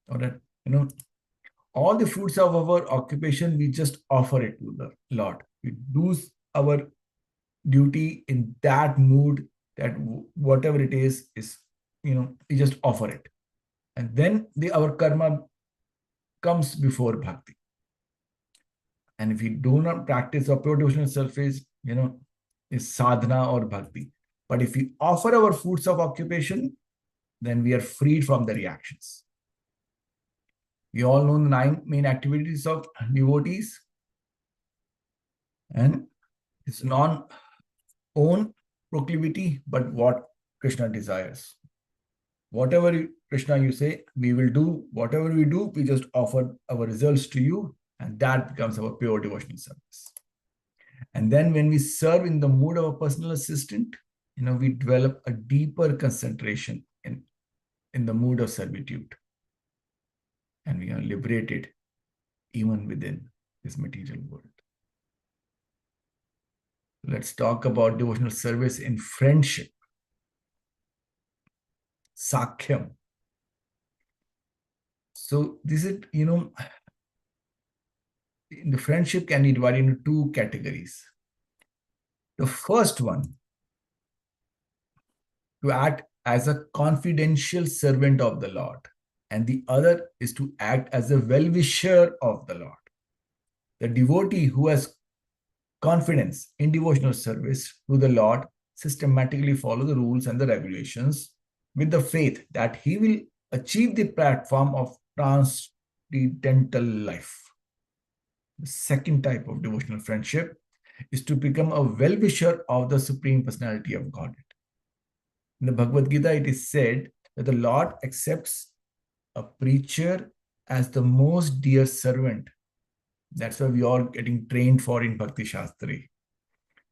Or that, all the fruits of our occupation, we just offer it to the Lord. We do our duty in that mood, that whatever it is, we just offer it. And then our karma comes before bhakti. And if we do not practice our pure devotional service, is sadhana or bhakti. But if we offer our fruits of occupation, then we are freed from the reactions. We all know the 9 main activities of devotees. And it's non-own proclivity, but what Krishna desires. Whatever Krishna you say, we will do. Whatever we do, we just offer our results to you, and that becomes our pure devotional service. And then when we serve in the mood of a personal assistant, we develop a deeper concentration in the mood of servitude. And we are liberated even within this material world. Let's talk about devotional service in friendship. Sakhyam. So this is, the friendship can be divided into 2 categories. The first one, to act as a confidential servant of the Lord. And the other is to act as a well-wisher of the Lord. The devotee who has confidence in devotional service to the Lord systematically follow the rules and the regulations with the faith that he will achieve the platform of transcendental life. The second type of devotional friendship is to become a well-wisher of the Supreme Personality of Godhead. In the Bhagavad Gita, it is said that the Lord accepts a preacher as the most dear servant. That's why we are getting trained for in Bhakti Shastri.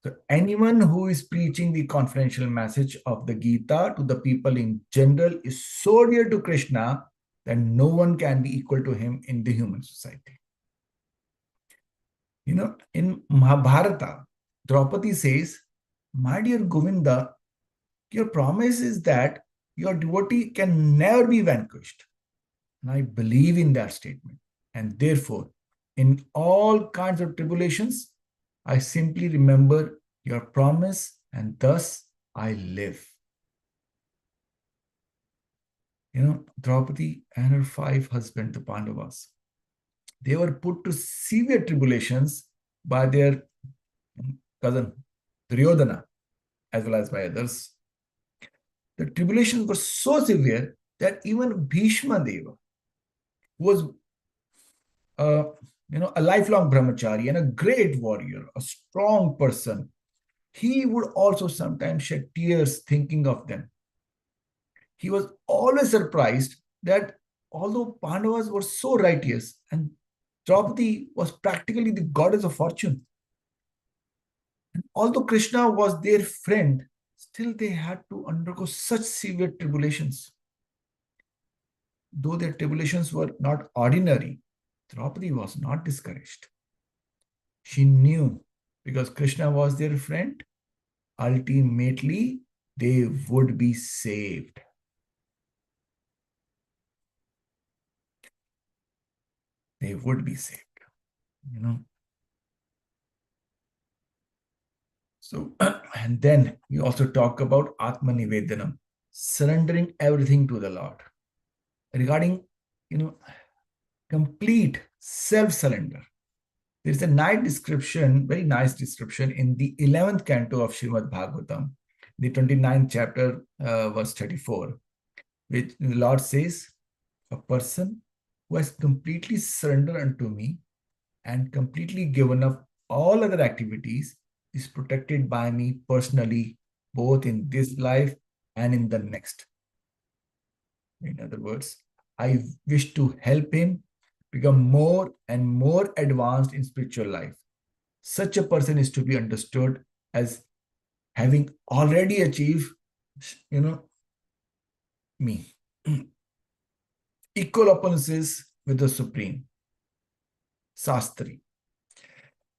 So anyone who is preaching the confidential message of the Gita to the people in general is so dear to Krishna that no one can be equal to him in the human society. In Mahabharata, Draupadi says, "My dear Govinda, your promise is that your devotee can never be vanquished." And I believe in that statement. And therefore, in all kinds of tribulations, I simply remember your promise and thus I live. Draupadi and her 5 husbands, the Pandavas, they were put to severe tribulations by their cousin Duryodhana as well as by others. The tribulations were so severe that even Bhishma Deva, who was a lifelong brahmachari and a great warrior, a strong person, he would also sometimes shed tears thinking of them. He was always surprised that although Pandavas were so righteous and Draupadi was practically the goddess of fortune. And although Krishna was their friend, still they had to undergo such severe tribulations. Though their tribulations were not ordinary, Draupadi was not discouraged. She knew because Krishna was their friend, ultimately they would be saved. They would be saved, you know. So, and then we also talk about Atma Nivedanam, surrendering everything to the Lord. Regarding, complete self-surrender. There's a nice description, very nice description in the 11th canto of Srimad Bhagavatam, the 29th chapter, verse 34, which the Lord says, a person who has completely surrendered unto me and completely given up all other activities is protected by me personally, both in this life and in the next. In other words, I wish to help him become more and more advanced in spiritual life. Such a person is to be understood as having already achieved, me. Equal opponences with the Supreme. Sastri.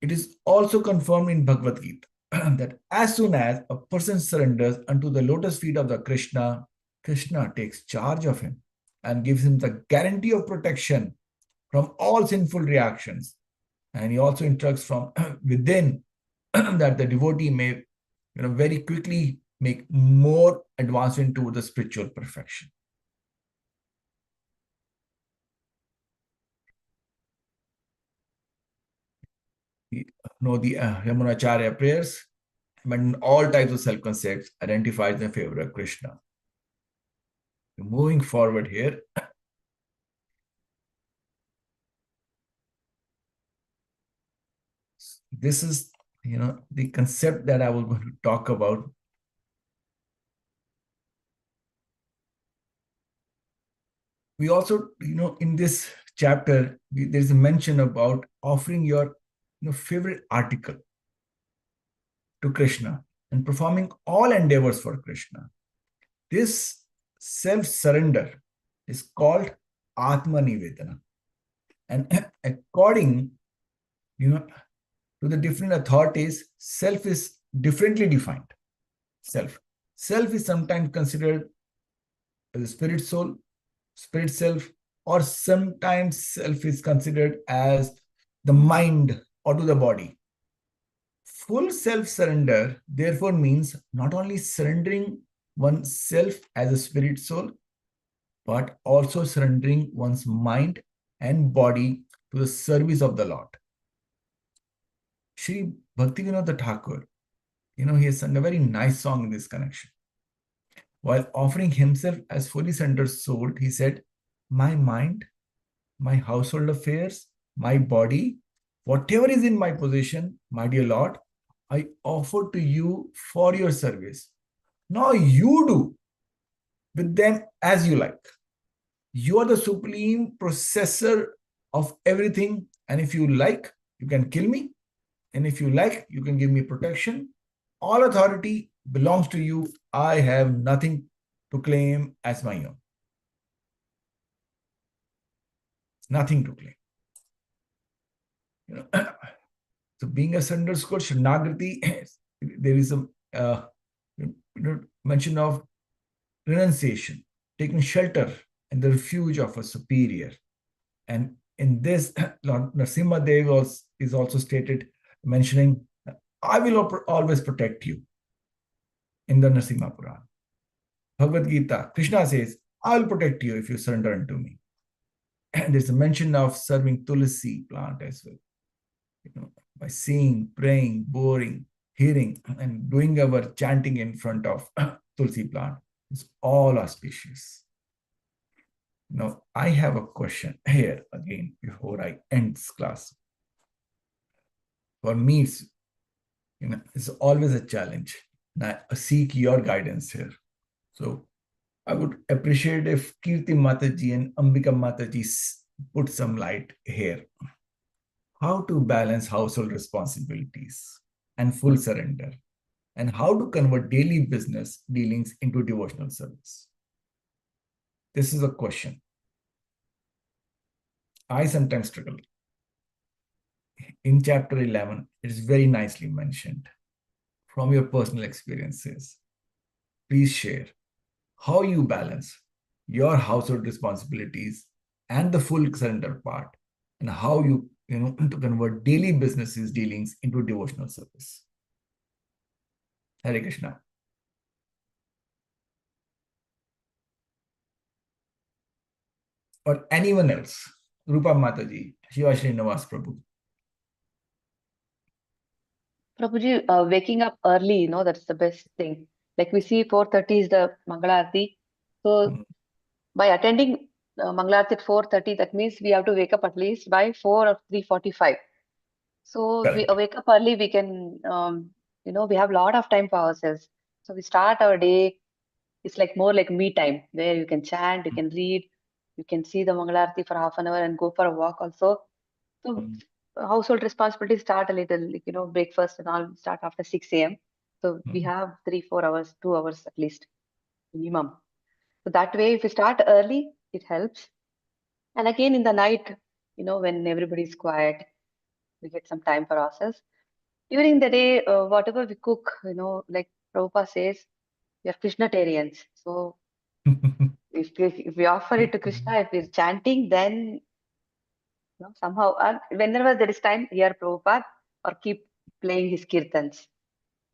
It is also confirmed in Bhagavad Gita that as soon as a person surrenders unto the lotus feet of the Krishna, Krishna takes charge of him and gives him the guarantee of protection from all sinful reactions. And he also instructs from within that the devotee may very quickly make more advancement to the spiritual perfection. You know the Yamunacharya prayers, but all types of self-concepts identified in favor of Krishna. Moving forward here, this is the concept that I was going to talk about. We also, in this chapter, there's a mention about offering your favorite article to Krishna and performing all endeavors for Krishna. This self-surrender is called Atma Nivedana. And according, to the different authorities, self is differently defined. Self is sometimes considered as a spirit soul, spirit self, or sometimes self is considered as the mind or to the body. Full self-surrender, therefore, means not only surrendering oneself as a spirit soul, but also surrendering one's mind and body to the service of the Lord. Shri Bhaktivinoda Thakur, he has sung a very nice song in this connection. While offering himself as fully surrendered soul, he said, my mind, my household affairs, my body, whatever is in my possession, my dear Lord, I offer to you for your service. Now you do with them as you like. You are the supreme processor of everything. And if you like, you can kill me. And if you like, you can give me protection. All authority belongs to you. I have nothing to claim as my own. Nothing to claim. So being a surrender school, Sharnagrati, there is a mention of renunciation, taking shelter in the refuge of a superior. And in this, Lord Narasimha Dev is also stated, mentioning, I will always protect you in the Narasimha Purana. Bhagavad Gita, Krishna says, I will protect you if you surrender unto me. And there's a mention of serving Tulsi plant as well. By seeing, praying, boring, hearing, and doing our chanting in front of Tulsi plant is all auspicious. Now, I have a question here again before I end this class. For me, it's always a challenge. And I seek your guidance here. So I would appreciate if Kirti Mataji and Ambika Mataji put some light here. how to balance household responsibilities and full surrender, and how to convert daily business dealings into devotional service. This is a question I sometimes struggle. In chapter 11, it is very nicely mentioned from your personal experiences. Please share how you balance your household responsibilities and the full surrender part, and how you to convert daily businesses dealings into devotional service. Hare Krishna. Or anyone else. Rupa Mataji, Shiva Srinivas Prabhu. Prabhuji, waking up early, that's the best thing. Like we see 4:30 is the Mangalarti. So by attending Mangalarti at 4:30, that means we have to wake up at least by 4 or 3:45. So we Correct. wake up early, we can, we have a lot of time for ourselves. So we start our day, it's like more like me time, where you can chant, you can read, you can see the Mangalarti for half an hour and go for a walk also. So household responsibilities start a little, like, breakfast and all start after 6 a.m. So we have 3-4 hours, 2 hours at least minimum. So that way, if we start early, it helps. And again, in the night, when everybody's quiet, we get some time for ourselves. During the day, whatever we cook, like Prabhupada says, we are Krishnatarians. So if we offer it to Krishna, if we're chanting, then somehow, whenever there is time, hear Prabhupada or keep playing his kirtans.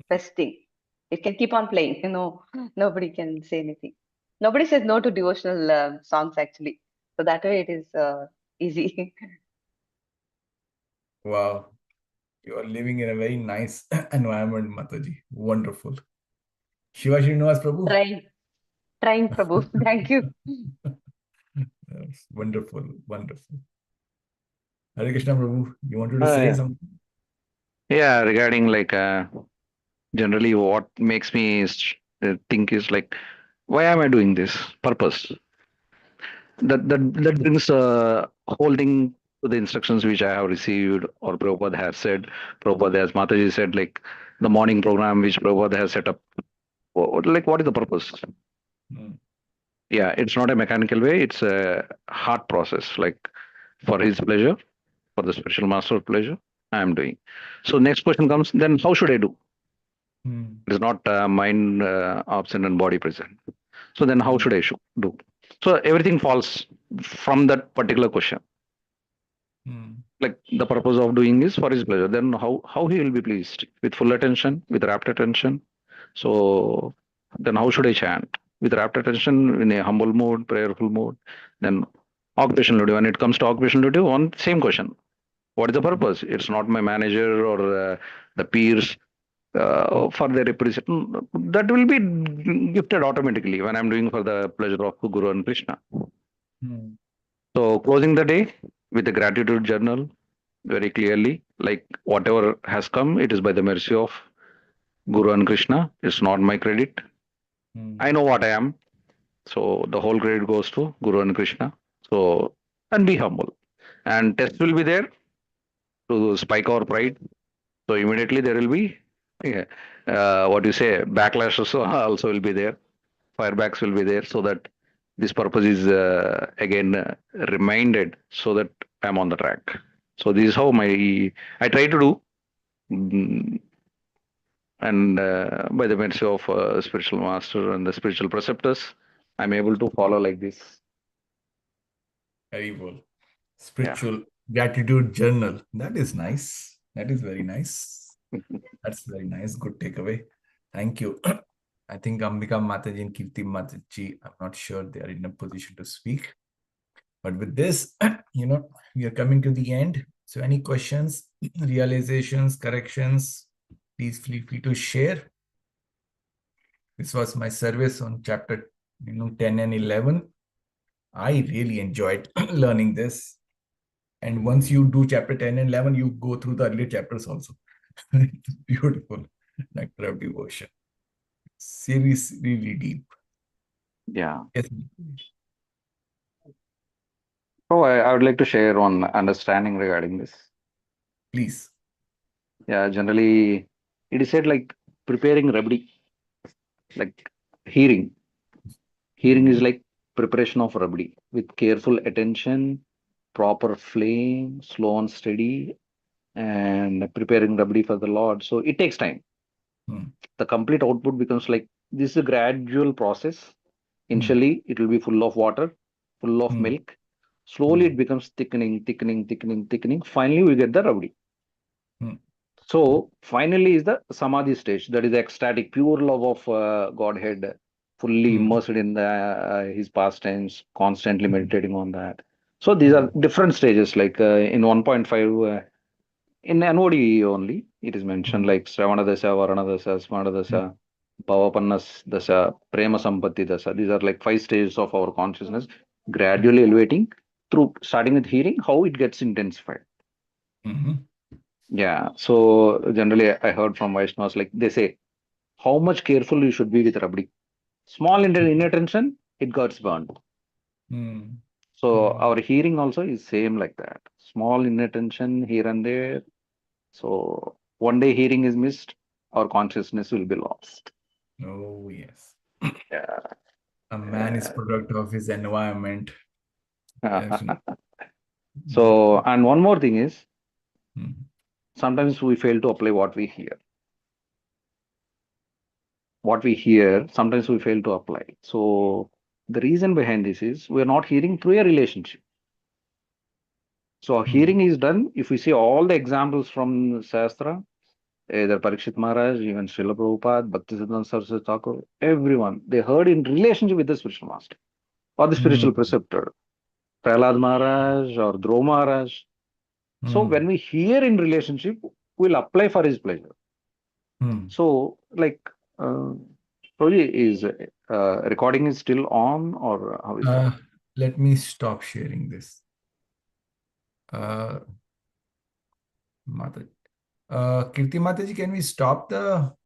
Best thing. It can keep on playing, nobody can say anything. Nobody says no to devotional songs actually. So that way it is easy. Wow. You are living in a very nice environment, Mataji. Wonderful. Shiva Srinivas Prabhu. Trying Prabhu. Thank you. Yes, wonderful, wonderful. Hare Krishna Prabhu, you wanted to say something? Yeah, regarding like generally what makes me think is like, why am I doing this? Purpose. That brings whole thing to the instructions which I have received or Prabhupada has said. Prabhupada, as Mataji said, like the morning program which Prabhupada has set up. Like, what is the purpose? Yeah, it's not a mechanical way, it's a heart process, like for his pleasure, for the spiritual master pleasure, I am doing. So next question comes, then how should I do? It is not mind absent and body present. So then how should I do? So everything falls from that particular question. Like the purpose of doing is for his pleasure. Then how he will be pleased? With full attention, with rapt attention. So then how should I chant? With rapt attention, in a humble mode, prayerful mode. Then occupational duty. When it comes to occupational duty, one same question. What is the purpose? It's not my manager or the peers for the representation. That will be gifted automatically when I'm doing for the pleasure of Guru and Krishna. So closing the day with a gratitude journal very clearly, like whatever has come, it is by the mercy of Guru and Krishna. It's not my credit. I know what I am. So the whole credit goes to Guru and Krishna. So, and be humble. And test will be there to spike our pride. So immediately there will be, what you say, backlash also will be there. Firebacks will be there so that this purpose is again reminded so that I'm on the track. So this is how I try to do. And by the mercy of spiritual master and the spiritual preceptors, I'm able to follow like this. Very well. Spiritual gratitude journal. That is nice. That is very nice. That's very nice. Good takeaway. Thank you. I think Ambika Mataji and Kirti Mataji, I'm not sure they are in a position to speak. But with this, we are coming to the end. So any questions, realizations, corrections, please feel free to share. This was my service on chapter 10 and 11. I really enjoyed learning this. And once you do chapter 10 and 11, you go through the earlier chapters also. It's beautiful. Nectar of devotion. Series really deep. Yeah. Yes. So I would like to share one understanding regarding this. Please. Yeah, generally it is said like preparing rabdi, like hearing. Hearing is like preparation of rabdi with careful attention, proper flame, slow and steady, and preparing rabdi for the Lord. So it takes time. Hmm. The complete output becomes like this is a gradual process. Hmm. Initially, it will be full of water, full of Hmm. milk. Slowly, it becomes thickening, thickening, thickening, thickening. Finally, we get the rabdi. Hmm. So, finally, is the samadhi stage. That is the ecstatic, pure love of Godhead, fully Hmm. immersed in the his pastimes, constantly meditating on that. So, these are different stages. Like in 1.5, in NOD only, it is mentioned like Sravana Dasha, Varana Dasha, Smana Dasha, Bhavapannas Dasha, Prema Sampatti Dasha. These are like 5 stages of our consciousness, gradually elevating through starting with hearing, how it gets intensified. Hmm. Yeah. So generally, I heard from Vaishnavas like they say, how much careful you should be with Rabdi. Small inattention, it gets burned. Hmm. So our hearing also is same like that. Small inattention here and there. So one day hearing is missed, our consciousness will be lost. Oh, yes. Yeah. A man is product of his environment. Definitely. So, and one more thing is, Hmm. sometimes we fail to apply what we hear. What we hear, sometimes we fail to apply. So, the reason behind this is we're not hearing through a relationship. So, our Hmm. hearing is done. If we see all the examples from Shastra, either Parikshit Maharaj, even Srila Prabhupada, Bhaktisiddhanta Saraswati Thakur, everyone, they heard in relationship with the spiritual master or the spiritual Hmm. preceptor, Prahlad Maharaj or Dhruva Maharaj. So, Hmm. when we hear in relationship, we'll apply for his pleasure. Hmm. So, like, uh, Prabhuji, is recording is still on or how is that? Let me stop sharing this. Mata, Kirti Mataji, can we stop the